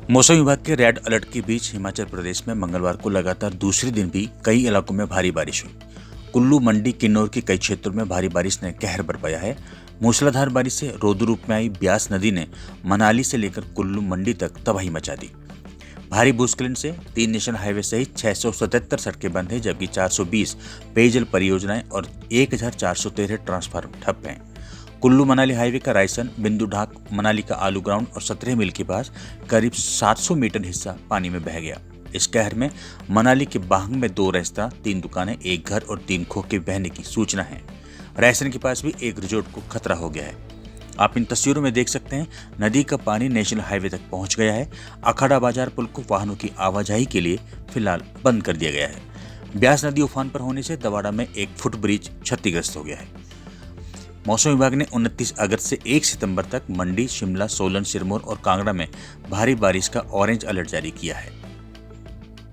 मौसम विभाग के रेड अलर्ट के बीच हिमाचल प्रदेश में मंगलवार को लगातार दूसरे दिन भी कई इलाकों में भारी बारिश हुई। कुल्लू, मंडी, किन्नौर के कई क्षेत्रों में भारी बारिश ने कहर बरपाया है। मूसलाधार बारिश से रौद्र रूप में आई ब्यास नदी ने मनाली से लेकर कुल्लू, मंडी तक तबाही मचा दी। भारी भूस्खलन से 3 नेशनल हाईवे सहित 677 सड़कें बंद हैं, जबकि 420 पेयजल परियोजनाएं और 1413 ट्रांसफार्मर ठप हैं। कुल्लू मनाली हाईवे का रायसन, बिंदु ढाक, मनाली का आलू ग्राउंड और 17 मील के पास करीब 700 मीटर हिस्सा पानी में बह गया। इस कहर में मनाली के बाहंग में 2 रेस्तरां, 3 दुकानें, 1 घर और 3 खोखे बहने की सूचना है। रायसन के पास भी एक रिजॉर्ट को खतरा हो गया है। आप इन तस्वीरों में देख सकते हैं, नदी का पानी नेशनल हाईवे तक पहुंच गया है। अखाड़ा बाजार पुल को वाहनों की आवाजाही के लिए फिलहाल बंद कर दिया गया है। ब्यास नदी उफान पर होने से दवाड़ा में 1 फुट ब्रिज क्षतिग्रस्त हो गया है। मौसम विभाग ने 29 अगस्त से 1 सितंबर तक मंडी, शिमला, सोलन, सिरमौर और कांगड़ा में भारी बारिश का ऑरेंज अलर्ट जारी किया है।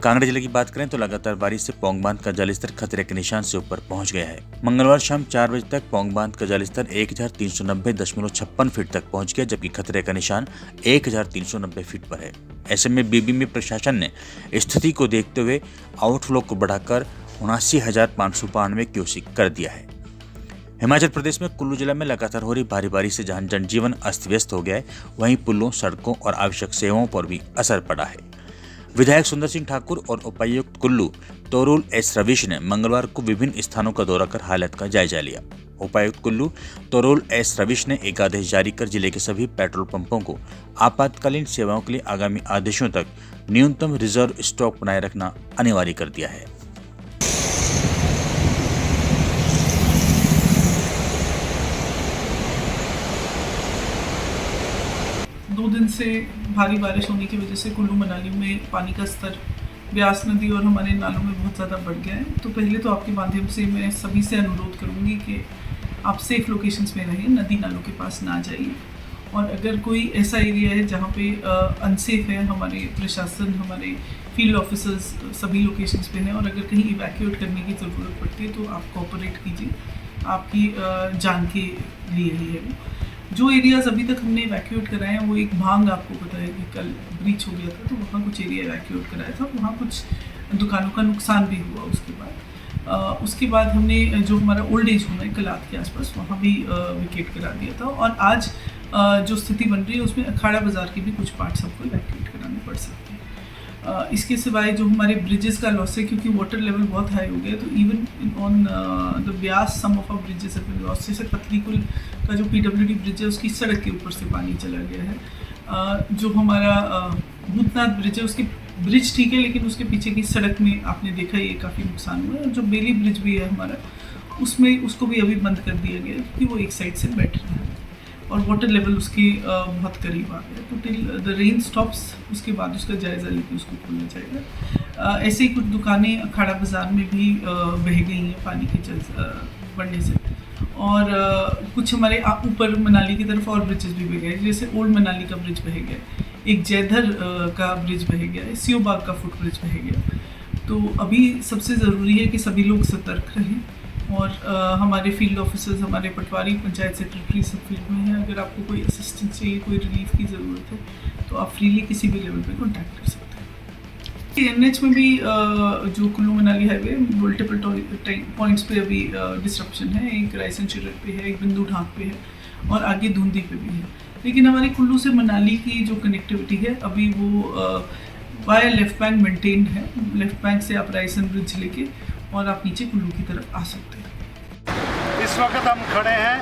कांगड़ा जिले की बात करें तो लगातार बारिश से पौंग बांध का जलस्तर खतरे के निशान से ऊपर पहुंच गया है। मंगलवार शाम 4 बजे तक पौंग बांध का जलस्तर 1390.56 फीट तक पहुंच गया, जबकि खतरे का निशान 1390 फीट पर है। ऐसे में बीबीएमबी प्रशासन ने स्थिति को देखते हुए आउटफ्लो को बढ़ाकर 79,592 क्यूसेक कर दिया है। हिमाचल प्रदेश में कुल्लू जिला में लगातार हो रही भारी बारिश से जहां जनजीवन अस्त व्यस्त हो गया है, वहीं पुलों, सड़कों और आवश्यक सेवाओं पर भी असर पड़ा है। विधायक सुंदर सिंह ठाकुर और उपायुक्त कुल्लू तोरुल एस रविश ने मंगलवार को विभिन्न स्थानों का दौरा कर हालत का जायजा लिया। उपायुक्त कुल्लू तोरुल एस रविश ने एक आदेश जारी कर जिले के सभी पेट्रोल पंपों को आपातकालीन सेवाओं के लिए आगामी आदेशों तक न्यूनतम रिजर्व स्टॉक बनाए रखना अनिवार्य कर दिया है। 2 दिन से भारी बारिश होने की वजह से कुल्लू मनाली में पानी का स्तर ब्यास नदी और हमारे नालों में बहुत ज़्यादा बढ़ गया है। तो पहले तो आपके माध्यम से मैं सभी से अनुरोध करूँगी कि आप सेफ लोकेशंस में रहें, नदी नालों के पास ना जाइए। और अगर कोई ऐसा एरिया है जहाँ पे अनसेफ है, हमारे प्रशासन, हमारे फील्ड ऑफिसर्स सभी लोकेशंस पे हैं और अगर कहीं इवैक्यूएट करने की ज़रूरत पड़ती है तो आप कोऑपरेट कीजिए, आपकी जान के लिए ही है। जो एरियाज़ अभी तक हमने इवैक्यूएट कराए हैं वो एक भांग, आपको पता है कि कल ब्रीच हो गया था तो वहाँ कुछ एरिया इवैक्यूएट कराया था, वहाँ कुछ दुकानों का नुकसान भी हुआ। उसके बाद हमने जो हमारा ओल्ड एज होम है कलात के आसपास वहाँ भी विकेट करा दिया था। और आज जो स्थिति बन रही है उसमें अखाड़ा बाज़ार के भी कुछ पार्ट्स हमको इवैक्यूएट कराने पड़ सकते हैं। इसके सिवाय जो हमारे ब्रिजेस का लॉस है, क्योंकि वाटर लेवल बहुत हाई हो गया, तो even on the Beas some of our bridges have been lost. जैसे पतली पुल का जो पीडब्ल्यूडी ब्रिज है उसकी सड़क के ऊपर से पानी चला गया है। जो हमारा भूतनाथ ब्रिज है उसकी ब्रिज ठीक है, लेकिन उसके पीछे की सड़क में आपने देखा ये काफ़ी नुकसान हुआ है। और जो बेली ब्रिज भी है हमारा, उसमें उसको भी अभी बंद कर दिया गया है क्योंकि वो एक साइड से बैठ रहा है और वाटर लेवल उसके बहुत करीब आ गया। तो टिल द रेन स्टॉप्स उसके बाद उसका जायज़ा लेके उसको खोला जाएगा। ऐसे ही कुछ दुकानें अखाड़ा बाज़ार में भी बह गई हैं पानी के बढ़ने से। और कुछ हमारे ऊपर मनाली की तरफ और ब्रिजेस भी बह गए, जैसे ओल्ड मनाली का ब्रिज बह गया, एक जयधर का ब्रिज बह गया है, सियोबाग का फुट ब्रिज बह गया। तो अभी सबसे ज़रूरी है कि सभी लोग सतर्क रहें और हमारे फील्ड ऑफिसर्स, हमारे पटवारी, पंचायत सेक्रेटरी सब फील्ड में हैं। अगर आपको कोई असिस्टेंस चाहिए, कोई रिलीफ की ज़रूरत है तो आप फ्रीली किसी भी लेवल पे कॉन्टैक्ट कर सकते हैं। एनएच में भी जो Kullu Manali highway multiple points पे अभी डिस्ट्रप्शन है। एक रायसन शिरक पे है, एक बिंदु ढाक पे है और आगे धुंधी पे भी है। लेकिन हमारे कुल्लू से मनाली की जो कनेक्टिविटी है अभी वो वाया लेफ्ट बैंक मेंटेन्ड है। लेफ्ट बैंक से आप रायसन ब्रिज लेके और आप नीचे कुल्लू की तरफ आ सकते हैं। इस वक्त हम खड़े हैं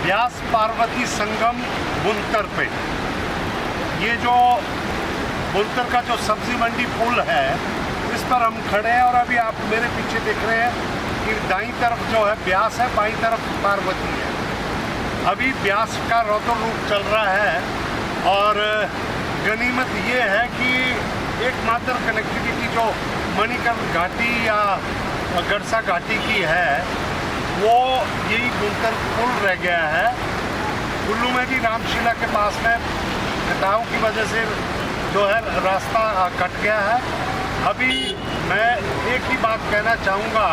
ब्यास पार्वती संगम बुनकर पे। ये जो बुनकर का जो सब्जी मंडी पुल है इस पर हम खड़े हैं और अभी आप मेरे पीछे देख रहे हैं कि दाईं तरफ जो है ब्यास है, बाईं तरफ पार्वती है। अभी ब्यास का रौद्र रूप चल रहा है और गनीमत ये है कि एकमात्र कनेक्टिविटी जो मणिकर्ण घाटी या गरसा घाटी की है वो यही बुनकर पुल रह गया है। कुल्लू में भी रामशिला के पास में कटाव की वजह से जो है रास्ता कट गया है। अभी मैं एक ही बात कहना चाहूँगा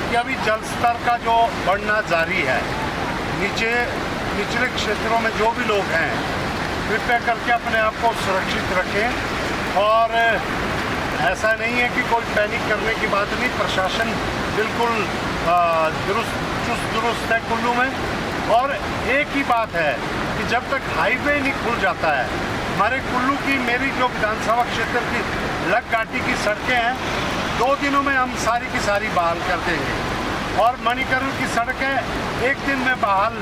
कि अभी जल स्तर का जो बढ़ना जारी है, निचले क्षेत्रों में जो भी लोग हैं कृपया करके अपने आप को सुरक्षित रखें। और ऐसा नहीं है कि कोई पैनिक करने की बात नहीं, प्रशासन बिल्कुल चुस्त दुरुस्त है कुल्लू में। और एक ही बात है कि जब तक हाईवे नहीं खुल जाता है, हमारे कुल्लू की मेरी जो विधानसभा क्षेत्र की लग घाटी की सड़कें हैं, 2 दिनों में हम सारी की सारी बहाल कर देंगे। और मणिकरण की सड़कें 1 दिन में बहाल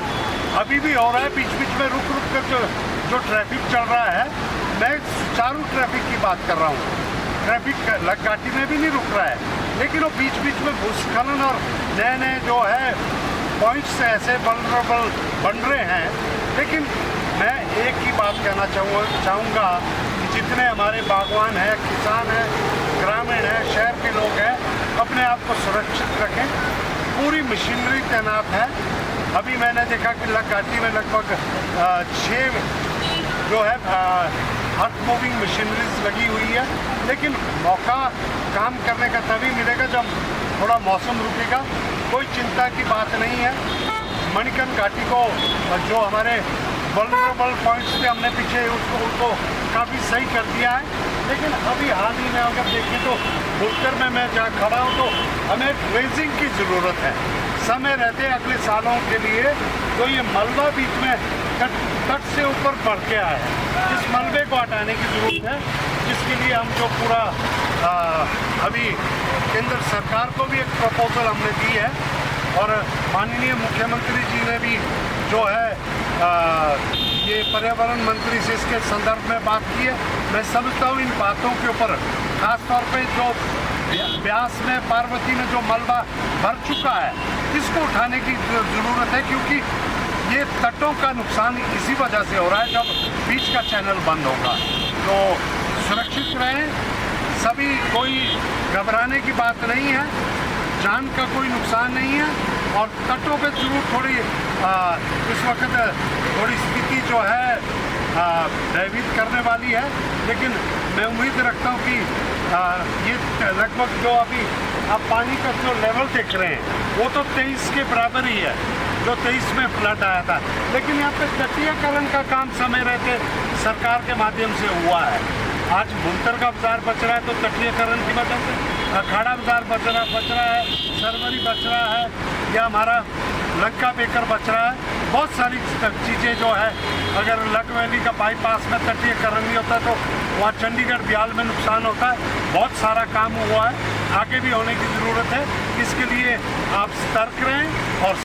अभी भी हो रहा है। बीच बीच में रुक रुक कर जो ट्रैफिक चल रहा है, मैं सुचारू ट्रैफिक की बात कर रहा हूँ। ट्रैफिक लग घाटी में भी नहीं रुक रहा है, लेकिन वो बीच बीच में भूस्खलन और नए नए जो है पॉइंट्स ऐसे वल्नरेबल बन रहे हैं। लेकिन मैं एक ही बात कहना चाहूँगा कि जितने हमारे बागवान हैं, किसान हैं, ग्रामीण हैं, शहर के लोग हैं, अपने आप को सुरक्षित रखें। पूरी मशीनरी तैनात है। अभी मैंने देखा कि लग घाटी में लगभग 6 जो है अर्थ मूविंग मशीनरीज लगी हुई है। लेकिन मौका काम करने का तभी मिलेगा जब थोड़ा मौसम रुकेगा। कोई चिंता की बात नहीं है। मणिकरण घाटी को जो हमारे वल्नरेबल पॉइंट्स थे, हमने पीछे उनको काफ़ी सही कर दिया है। लेकिन अभी हाल ही में अगर देखें तो बुलकर में मैं जहाँ खड़ा हूँ तो हमें ड्रेजिंग की ज़रूरत है समय रहते अगले सालों के लिए। तो ये मलबा बीच में तट से ऊपर बढ़ के आया है, इस मलबे को हटाने की ज़रूरत है, जिसके लिए हम जो पूरा अभी केंद्र सरकार को भी एक प्रपोजल हमने दी है। और माननीय मुख्यमंत्री जी ने भी जो है ये पर्यावरण मंत्री से इसके संदर्भ में बात की है। मैं समझता हूँ इन बातों के ऊपर खास तौर पे जो ब्यास में पार्वती में जो मलबा भर चुका है, इसको उठाने की ज़रूरत है, क्योंकि ये तटों का नुकसान इसी वजह से हो रहा है जब बीच का चैनल बंद होगा। तो सुरक्षित रहें सभी, कोई घबराने की बात नहीं है, जान का कोई नुकसान नहीं है। और तटों पे जरूर थोड़ी इस वक्त थोड़ी स्थिति जो है भयभीत करने वाली है, लेकिन मैं उम्मीद रखता हूँ कि ये लगभग जो अभी आप पानी का जो लेवल देख रहे हैं वो तो 23 के बराबर ही है जो 23 में फ्लड आया था। लेकिन यहाँ पे तटीयकरण का काम समय रहते सरकार के माध्यम से हुआ है। आज बुनकर का बाजार बच रहा है तो तटीयकरण की वजह से, अखाड़ा बाजार बच रहा है, सरवरी बच रहा है, या हमारा लंका बेकर बच रहा है। बहुत सारी चीज़ें जो है, अगर लग वैली का बाईपास में तटीयकरण नहीं होता तो वहाँ चंडीगढ़ ब्याल में नुकसान होता है। बहुत सारा काम हुआ है, आगे भी होने की ज़रूरत है। इसके लिए आप सतर्क रहें और